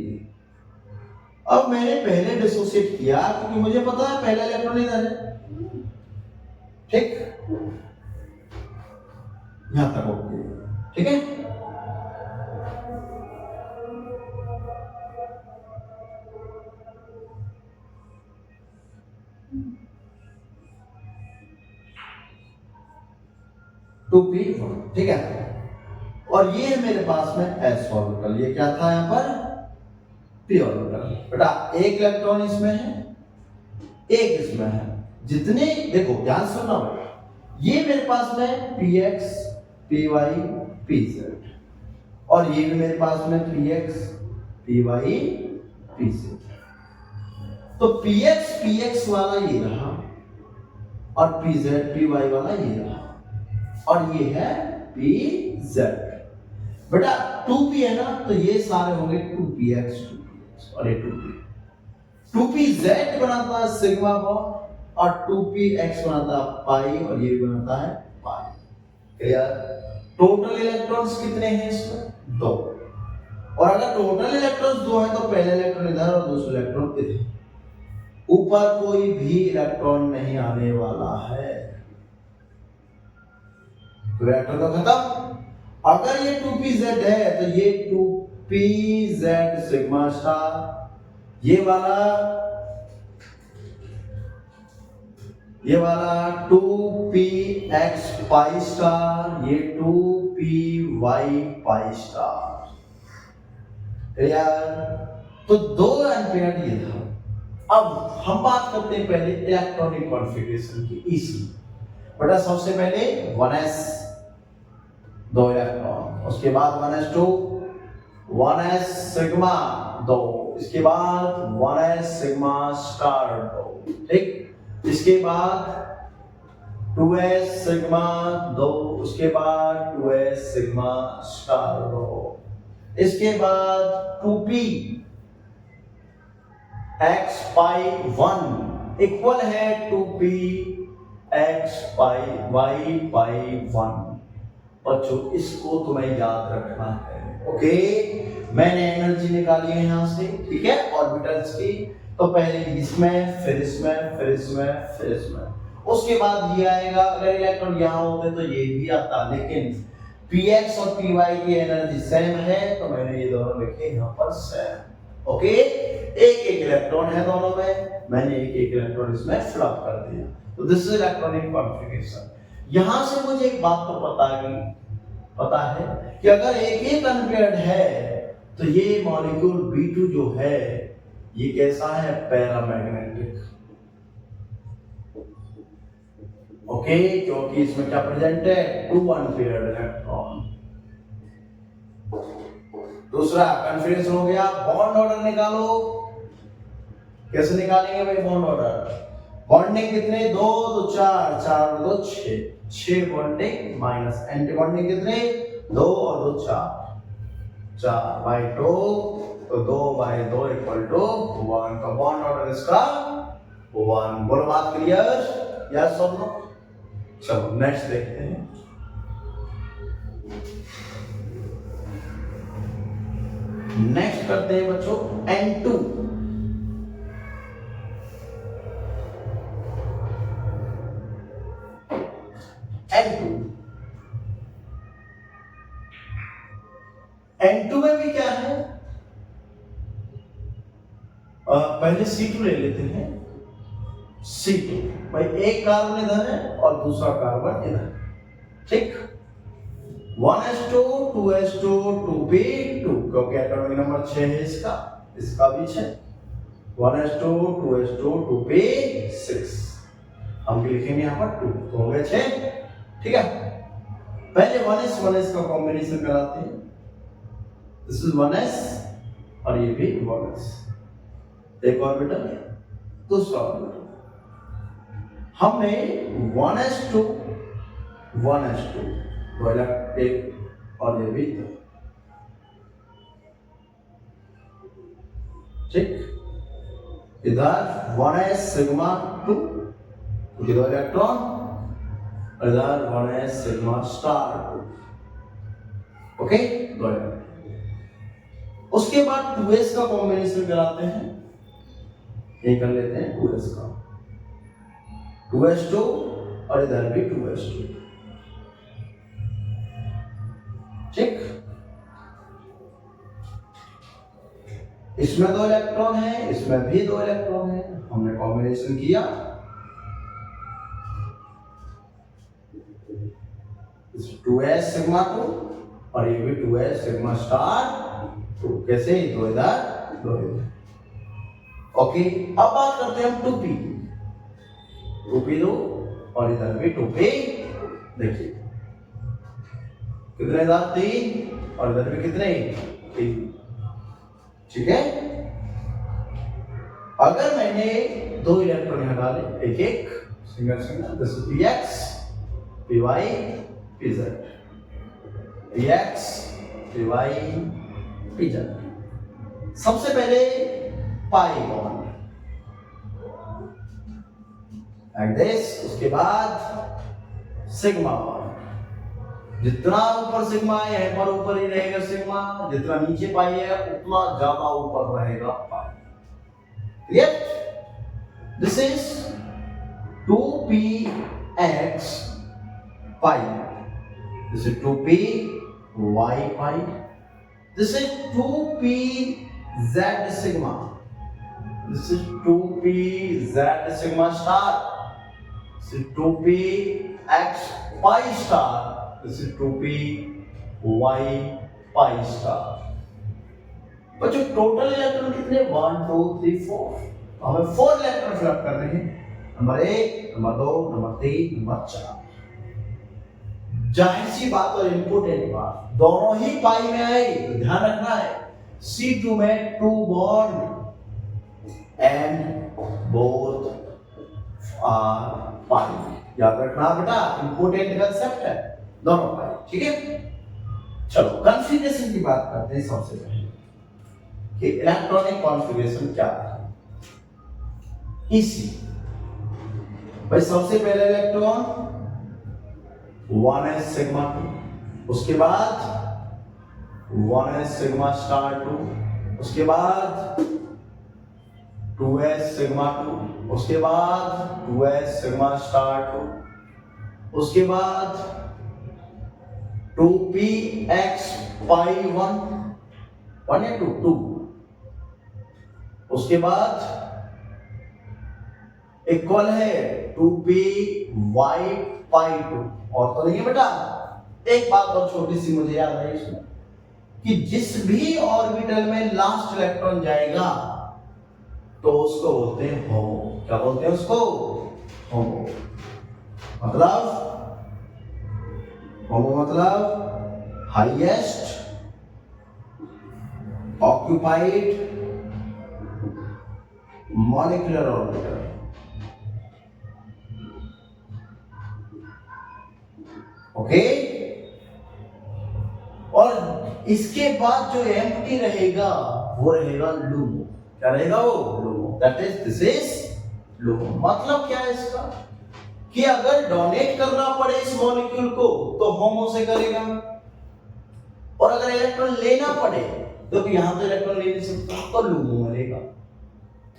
अब मैंने पहले डिसोसिएट किया क्योंकि मुझे पता है पहला इलेक्ट्रॉन इधर है, ठीक, यहां तक ओके, ठीक है। टू पी, ठीक है। और ये है मेरे पास में s ऑर्बिटल, ये क्या था यहां पर p ऑर्बिटल। बेटा एक इलेक्ट्रॉन इसमें है, एक इसमें है, जितने देखो ध्यान सुनना बेटा, ये मेरे पास में px py pz और ये भी मेरे पास में px py pz। तो px वाला ये रहा और pz py वाला ये रहा और ये है pz। बेटा 2p है ना, तो ये सारे होंगे 2px और ये 2p बनाता है सिग्मा बॉन्ड और 2px बनाता है पाई और ये भी बनाता है पाई। क्लियर? टोटल इलेक्ट्रॉन्स कितने हैं इसमें 2, और अगर टोटल इलेक्ट्रॉन्स 2 हैं तो पहला इलेक्ट्रॉन इधर और दूसरा इलेक्ट्रॉन इधर, ऊपर कोई भी इलेक्ट्रॉन नहीं आने वाला है, रिएक्टर तो खत्म। अगर ये 2pz है तो ये 2pz सिग्मा स्टार, ये वाला 2px पाई स्टार, ये 2py पाई स्टार। यार तो 2 एम्पियर ये था। अब हम बात करते हैं पहले इलेक्ट्रॉनिक कॉन्फ़िगरेशन की, ईसी। बेटा सबसे पहले 1s 2 इलेक्ट्रॉन, उसके बाद 1s2 1s सिग्मा 2, इसके बाद 1s सिग्मा स्टार 2, ठीक। इसके बाद 2s सिग्मा 2, उसके बाद 2s सिग्मा स्टार 2, इसके बाद 2p x पाई 1 इक्वल है 2p x पाई y पाई 1। बच्चों इसको तुम्हें याद रखना है, ओके। मैंने एनर्जी निकाली है यहां से, ठीक है, ऑर्बिटल्स की। तो पहले इसमें, फिर इसमें, फिर इसमें, फिर इसमें, उसके बाद ये आएगा। अगर इलेक्ट्रॉन यहां होते तो ये भी आता, लेकिन px और py की एनर्जी सेम है तो मैंने ये दोनों लिखे यहां पर सेम। ओके, एक एक इलेक्ट्रॉन है दोनों में, मैंने एक एक इलेक्ट्रॉन इसमें फ्लप कर दिया। तो दिस इज इलेक्ट्रॉनिक कॉन्फ़िगरेशन। यहां से मुझे एक बात तो पता है कि अगर एक एक अनपेयर्ड है तो ये मॉलिक्यूल B2 जो है ये कैसा है, पैरामैग्नेटिक। ओके, क्योंकि इसमें क्या प्रेजेंट है, 2 अनपेयर्ड इलेक्ट्रॉन। दूसरा कन्फिग्रेशन हो गया, बॉन्ड ऑर्डर निकालो। कैसे निकालेंगे भाई बॉन्ड ऑर्डर? बॉन्डिंग कितने, 2 तो 4, 4 2 6 बॉन्डिंग माइनस एंटी बॉन्डिंग कितने, 2 और 2 4, 4 बाई 2, तो 2 बाई 2 इक्वल टू 1 का बॉन्ड ऑर्डर इसका 1। बोलो बात क्लियर, यस और नो? चलो नेक्स्ट देखते हैं। नेक्स्ट करते हैं बच्चों N2। N2 में भी क्या है, पहले C2 ले लेते हैं। C2 भाई एक कार्बन इधर है और दूसरा कार्बन इधर, ठीक। 1s2 2s2 2p2, क्योंकि एटॉमिक नंबर 6 है इसका भी 6। 1s2 2s2 2p6, हम लिखेंगे यहाँ पर 2, तो हो गए 6, ठीक है। पहले 1s का कॉम्बिनेशन कराते हैं। दिस इज 1s और ये भी 1s, एक ऑर्बिटल, दूसरा ऑर्बिटल। हमने 1s2 दो एक और ये भी, ठीक। इधर 1s सिग्मा 2, दो इलेक्ट्रॉन, इधर 1s सिग्मा स्टार 2, ओके, दो इलेक्ट्रॉन। उसके बाद 2s का कॉम्बिनेशन कराते हैं। ये कर लेते हैं 2s का, 2s2 और इधर भी 2s2, ठीक। इसमें 2 इलेक्ट्रॉन है, इसमें भी 2 इलेक्ट्रॉन है, हमने कॉम्बिनेशन किया। 2s सिग्मा 2 और ये भी 2s सिग्मा स्टार 2, कैसे, 2 इधर 2 इधर, ओके। अब बात करते हैं हम 2p 2 और इधर भी 2p, देखिए कितने इधर 3 और इधर भी कितने 3, ठीक है। अगर मैंने 2 इलेक्ट्रॉन यहां डाले, एक एक single single, this is px py pz, px py pz। सबसे पहले पाई बॉन्ड लाइक दिस, उसके बाद सिग्मा बॉन्ड। जितना ऊपर सिग्मा है यहां पर ऊपर ही रहेगा सिग्मा, जितना नीचे पाई है उतना ज्यादा ऊपर रहेगा pi, clear? This is 2px pi, this is 2p y pi, this is 2pz sigma, this is 2pz sigma star, this is 2px pi star, this is 2p y pi star। बच्चों total electron कितने, 1 2 3 4, हमें 4 electron fill up करने हैं, number 1 number 2 number 3 number 4। जाहिर सी बात और important बात, दोनों ही पाई में आए, तो ध्यान रखना है C2 में 2 बॉन्ड एंड बोथ आर पाई, याद रखना बेटा, इंपोर्टेंट कंसेप्ट है, दोनों पाई, ठीक है। चलो कॉन्फ़िगरेशन की बात करते हैं सबसे पहले कि इलेक्ट्रॉनिक कॉन्फ़िगरेशन क्या है। इसी भाई सबसे पहले इलेक्ट्रॉन 1s सिग्मा 2, उसके बाद 1s सिग्मा स्टार 2, उसके बाद 2s सिग्मा 2, उसके बाद 2s सिग्मा स्टार 2, उसके बाद 2px pi 1 या 2 उसके बाद इक्वल है 2p/2 और तो नहीं है बेटा। एक बात और छोटी सी मुझे याद है इसमें कि जिस भी ऑर्बिटल में लास्ट इलेक्ट्रॉन जाएगा तो उसको बोलते हैं होमो। क्या बोलते हैं उसको? होमो। होमो मतलब highest occupied molecular orbital. Okay. और इसके बाद जो एम्प्टी रहेगा वो रहेगा लूमो। क्या रहेगा वो? LUMO. That is this is LUMO. मतलब क्या है इसका कि अगर डोनेट करना पड़े इस मॉलिक्यूल को तो होमो से करेगा, और अगर इलेक्ट्रॉन लेना पड़े तो यहां तो इलेक्ट्रॉन ले नहीं सकता तो लूमो मिलेगा।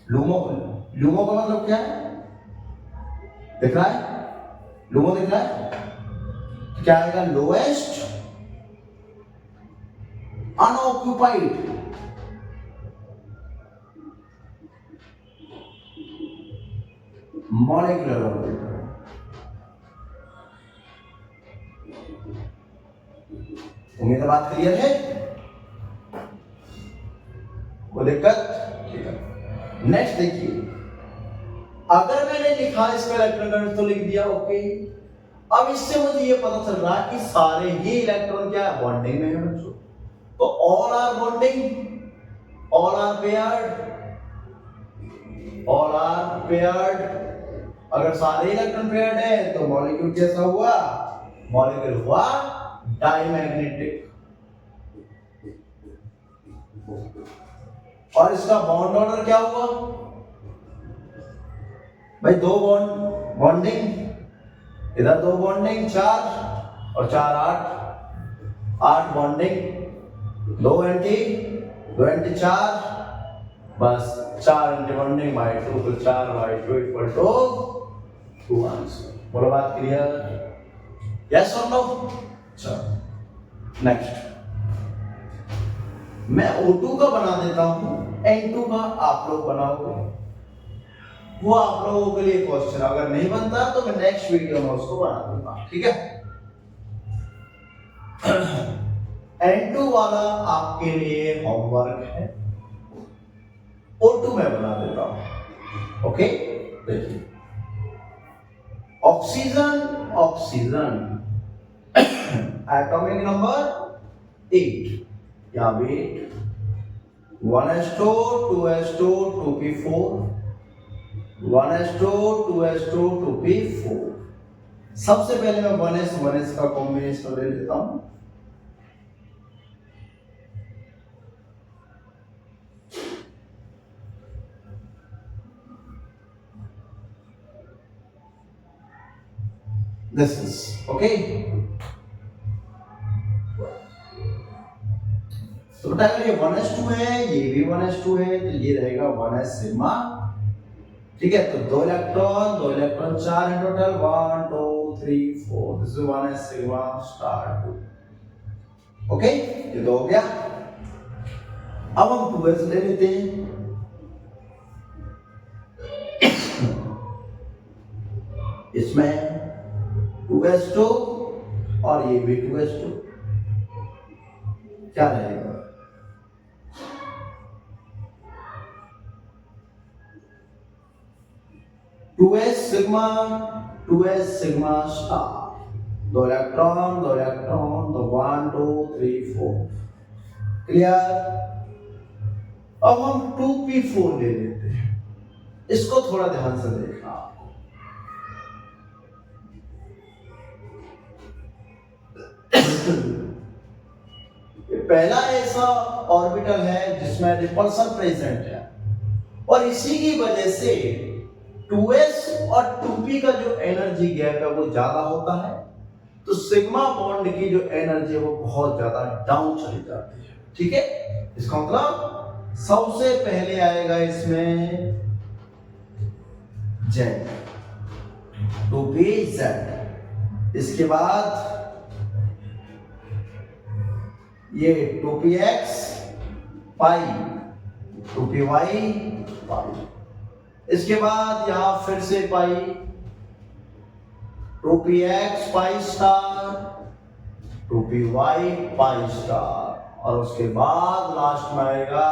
लूमो का मतलब क्या है? दिख रहा है? लूमो दिख रहा है? क्या आएगा? Lowest unoccupied molecular orbital. उम्मीद है बात क्लियर है? कोई दिक्कत? ठीक है। नेक्स्ट देखिए, अगर मैंने लिखा इसका इलेक्ट्रॉन करंट तो लिख दिया, ओके। अब इससे मुझे ये पता चल रहा है कि सारे ही इलेक्ट्रॉन क्या है? बॉन्डिंग में है बच्चों। तो all are bonding, all are paired, all are paired. अगर सारे इलेक्ट्रॉन पेयर्ड है तो मॉलिक्यूल कैसा हुआ? मॉलिक्यूल हुआ डायमैग्नेटिक। और इसका बॉन्ड ऑर्डर क्या हुआ भाई? दो बॉन्डिंग, इधर दो बॉन्डिंग 4 और 4 8 बॉन्डिंग, 2 एंटी 4, बस 4 एंटी बॉन्डिंग बाय 2 तो 4/2 इक्वल टू 2 आंसर। बोलो बात क्लियर? यस और नो? चलो नेक्स्ट मैं O2 का बना देता हूं, N2 का आप लोग बनाओगे। वो आप लोगों के लिए क्वेश्चन, अगर नहीं बनता तो मैं नेक्स्ट वीडियो में उसको बना दूंगा, ठीक है? N2 वाला आपके लिए होमवर्क है, O2 में बना देता हूं। ओके, देखिए ऑक्सीजन एटॉमिक नंबर 8, यहां भी 1s2 2s2 2p4, 1s2 2s2 2p4। सबसे पहले मैं 1s का कॉम्बिनेशन ले लेता हूं। This is okay। तो बेटा अगर ये 1s2 है, ये भी 1s2 है, तो ये रहेगा 1s सिग्मा, ठीक है? तो 2 इलेक्ट्रॉन 4 है total, 1 2 3 4, this is 1s sigma star 2। Okay, ये तो हो गया। अब हम 2s ले लेते हैं। इसमें 2s2 और ये भी 2s2, क्या रहेगा? Two s sigma star, 2 electron तो 1 2 3 4, क्लियर? अब हम 2p4 ले लेते हैं। इसको थोड़ा ध्यान से देखना आपको। ये पहला ऐसा ऑर्बिटल है जिसमें रिपल्सन प्रेजेंट है, और इसी की वजह से 2s और 2p का जो एनर्जी गैप है वो ज्यादा होता है, तो सिग्मा बॉन्ड की जो एनर्जी है वो बहुत ज्यादा डाउन चली जाती है, ठीक है? इसका मतलब सबसे पहले आएगा इसमें Z, 2pz, इसके बाद ये 2px पाई, 2p y पाई। इसके बाद यहां फिर से पाई 2px pi star 2py pi star और उसके बाद लास्ट में आएगा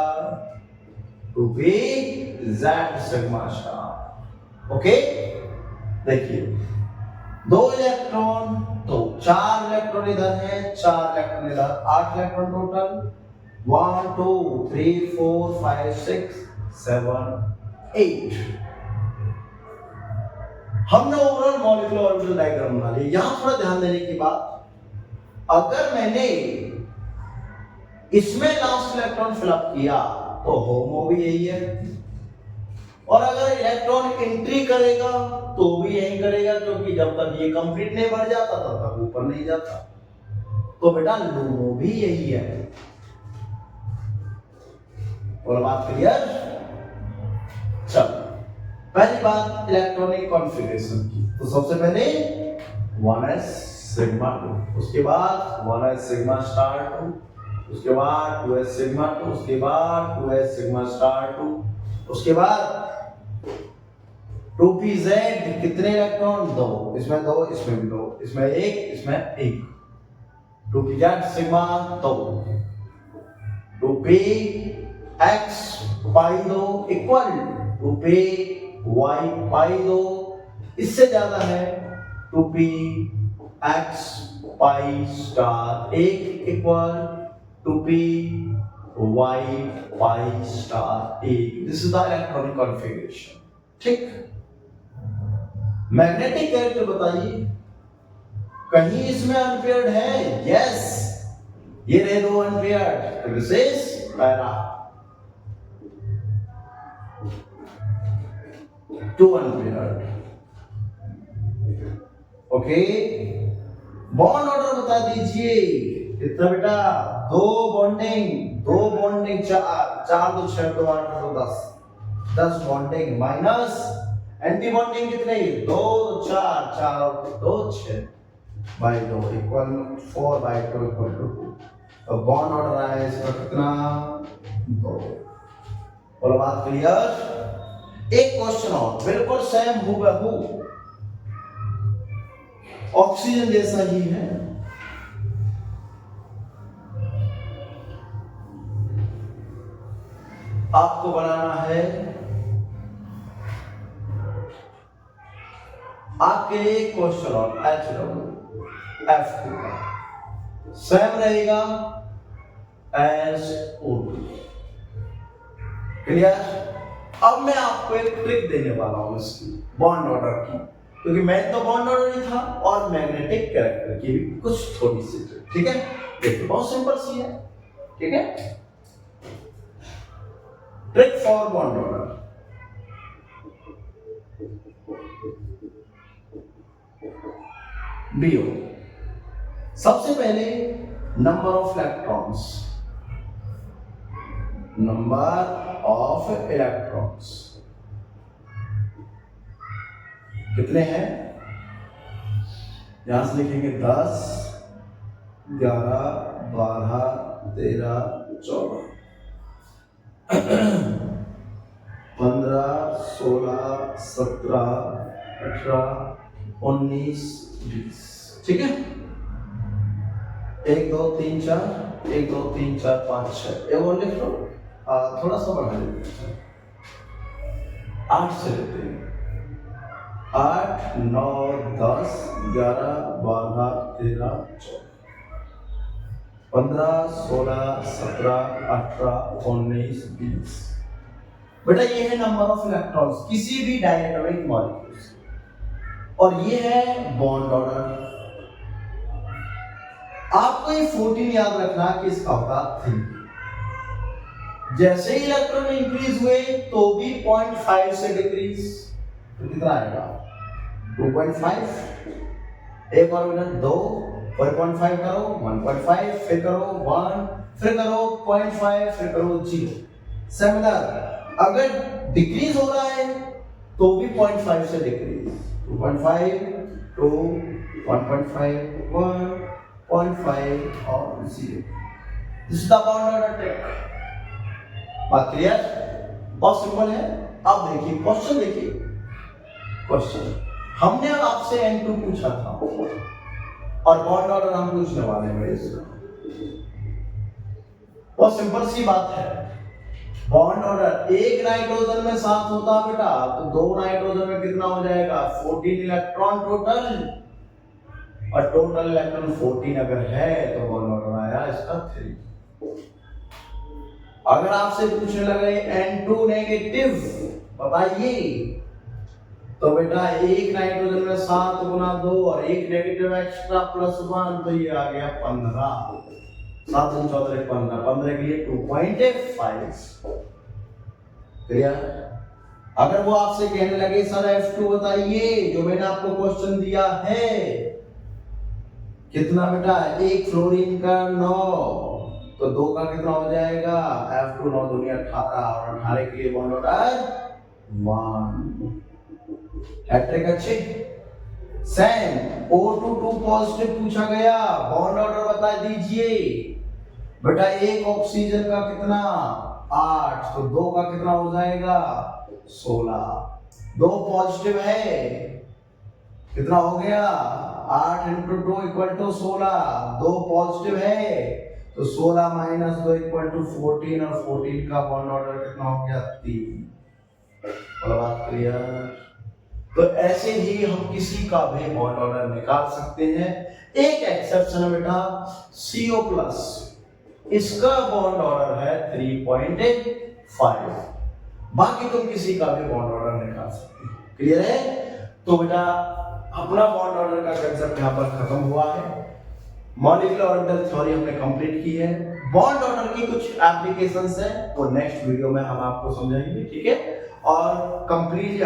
2pz सिग्मा स्टार। ओके, देखिए 2 इलेक्ट्रॉन तो 4 इलेक्ट्रॉन इधर है, 4 इलेक्ट्रॉन इधर, 8 इलेक्ट्रॉन टोटल 1 2 3 4 5 6 7 8। हमने ओवरऑल मॉलिक्यूलर ऑर्बिटल डायग्राम बना लिया। यहां थोड़ा ध्यान देने की बात, अगर मैंने इसमें लास्ट इलेक्ट्रॉन फिलअप किया तो होमो भी यही है, और अगर इलेक्ट्रॉन एंट्री करेगा तो भी यही करेगा, क्योंकि जब तक ये कंप्लीट नहीं भर जाता तब तक ऊपर नहीं जाता। तो बेटा लूमो भी यही है। और बात क्लियर? चलो पहली बात इलेक्ट्रॉनिक कॉन्फ़िगरेशन की, तो सबसे पहले 1s सिग्मा 2, उसके बाद 1s सिग्मा स्टार 2, उसके बाद 2s सिग्मा 2, उसके बाद 2s सिग्मा स्टार 2, उसके बाद 2pz कितने इलेक्ट्रॉन? 2, इसमें 2, इसमें भी 2, इसमें 1, इसमें 1, 2pz सिग्मा 2, 2px पाई 2 इक्वल 2py पाई 2, इससे ज्यादा है 2px pi star 1 equal 2py pi star 1। This is the electronic configuration. ठीक, मैग्नेटिक कैरेक्टर बताइए, कहीं इसमें अनपेयर्ड है? यस, ये रहे 2 अनपेयर्ड, तो this is para 2 unpaired. Okay, bond order बता दीजिए कितना बेटा? 2 bonding 4 2 6 2 8 2 10 bonding minus anti bonding कितने? 2 4 4 2 6 by 2 equal 4 by 2 equal to 2। तो बॉन्ड ऑर्डर आया इसका कितना? 2। और बात क्लियर? एक क्वेश्चन और बिल्कुल सेम हूबहू ऑक्सीजन जैसा ही है, आपको बनाना है आपके लिए क्वेश्चन और HWF2 का सेम रहेगा एज O2। क्लियर? अब मैं आपको एक ट्रिक देने वाला हूं इसकी बॉन्ड ऑर्डर की, क्योंकि मैं तो बॉन्ड ऑर्डर ही था और मैग्नेटिक कैरेक्टर की भी कुछ थोड़ी सी ट्रिक। ठीक है, देखिए बहुत सिंपल सी है। ठीक है, trick for bond order. BO, सबसे पहले नंबर ऑफ इलेक्ट्रॉन्स, कितने हैं? यहां से लिखेंगे 10 11 12 13 14 15 16 17 18 19 20। ठीक है, 1 2 3 4 1 2 3 4 5 6 ये और लिख लो। थोड़ा सा बढ़ा लेते हैं, 8 से लेते हैं। 8 9 10 11 12 13 14 15 16 17 18 19 20। बेटा ये है नंबर ऑफ इलेक्ट्रॉन्स किसी भी डायटोमिक मॉलिक्यूल्स, और ये है बॉन्ड ऑर्डर। आपको ये 14 याद रखना कि इसका होगा 3। जैसे ही इलेक्ट्रॉन इंक्रीज हुए तो भी 0.5 से डिक्रीज, तो कितना आएगा? 2.5। एक और मिनट 2 1.5 करो 1.5, फिर करो 1, फिर करो 0.5, फिर करो 0। सिमिलर अगर डिक्रीज हो रहा है तो भी 0.5 से डिक्रीज, 2.5 2 1.5 1 0.5 और 0। This is the bond order trick. बात क्लियर? बहुत सिंपल है। अब देखिए क्वेश्चन, देखिए क्वेश्चन हमने आपसे N2 पूछा था और बॉन्ड ऑर्डर हम पूछने वाले हैं मेरे से। बहुत सिंपल सी बात है, बॉन्ड ऑर्डर एक नाइट्रोजन में 7 होता बेटा, तो 2 नाइट्रोजन में कितना हो जाएगा 14 इलेक्ट्रॉन टोटल, और टोटल इलेक्ट्रॉन 14 अगर है तो बॉन्ड ऑर्डर आया इसका 3। अगर आपसे पूछने लगे N2 नेगेटिव बताइए, तो बेटा एक नाइट्रोजन में 7 गुना 2 और एक नेगेटिव एक्स्ट्रा प्लस 1, तो ये आ गया 15। 7 गुना 14 15, 15 के लिए 2.5 क्लियर। अगर वो आपसे कहने लगे सर F2 बताइए, जो मैंने आपको क्वेश्चन दिया है, कितना बेटा, एक फ्लोरीन का 9, तो 2 का कितना हो जाएगा F2, 9 दूनी 18, और 18 के लिए बॉन्ड ऑर्डर 1। हैट्रिक अच्छे। सेम O2 2 पॉजिटिव पूछा गया, बॉन्ड ऑर्डर बता दीजिए बेटा। एक ऑक्सीजन का कितना 8, तो 2 का कितना हो जाएगा 16। 2 पॉजिटिव है, कितना हो गया 8 × 2 = 16। 2 पॉजिटिव है तो 16 - 2 = 14, और 14 का बॉन्ड ऑर्डर कितना हो गया 3। बात क्लियर। तो ऐसे ही हम किसी का भी बॉन्ड ऑर्डर निकाल सकते हैं। एक एक्सेप्शन है बेटा, CO+, इसका बॉन्ड ऑर्डर है 3.5, बाकी तुम किसी का भी बॉन्ड ऑर्डर निकाल सकते हैं। क्लियर है। तो बेटा अपना बॉन्ड ऑर्डर का कंसेप्ट यहाँ पर खत्म हुआ है। मॉलिक्यूलर ऑर्बिटल थ्योरी हमने कंप्लीट की है। बॉन्ड ऑर्डर की कुछ एप्लीकेशंस है, वो नेक्स्ट वीडियो में हम आपको समझाएंगे, ठीक है। और कंप्लीट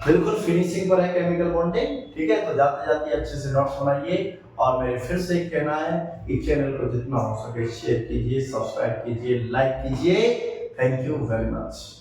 बिल्कुल फिनिशिंग पर है केमिकल बॉन्डिंग, ठीक है। तो जाते जाते अच्छे से नोट्स बनाइए, और मेरे फिर से एक कहना है कि चैनल को जितना हो सके शेयर कीजिए, सब्सक्राइब कीजिए, लाइक कीजिए। Thank you very much.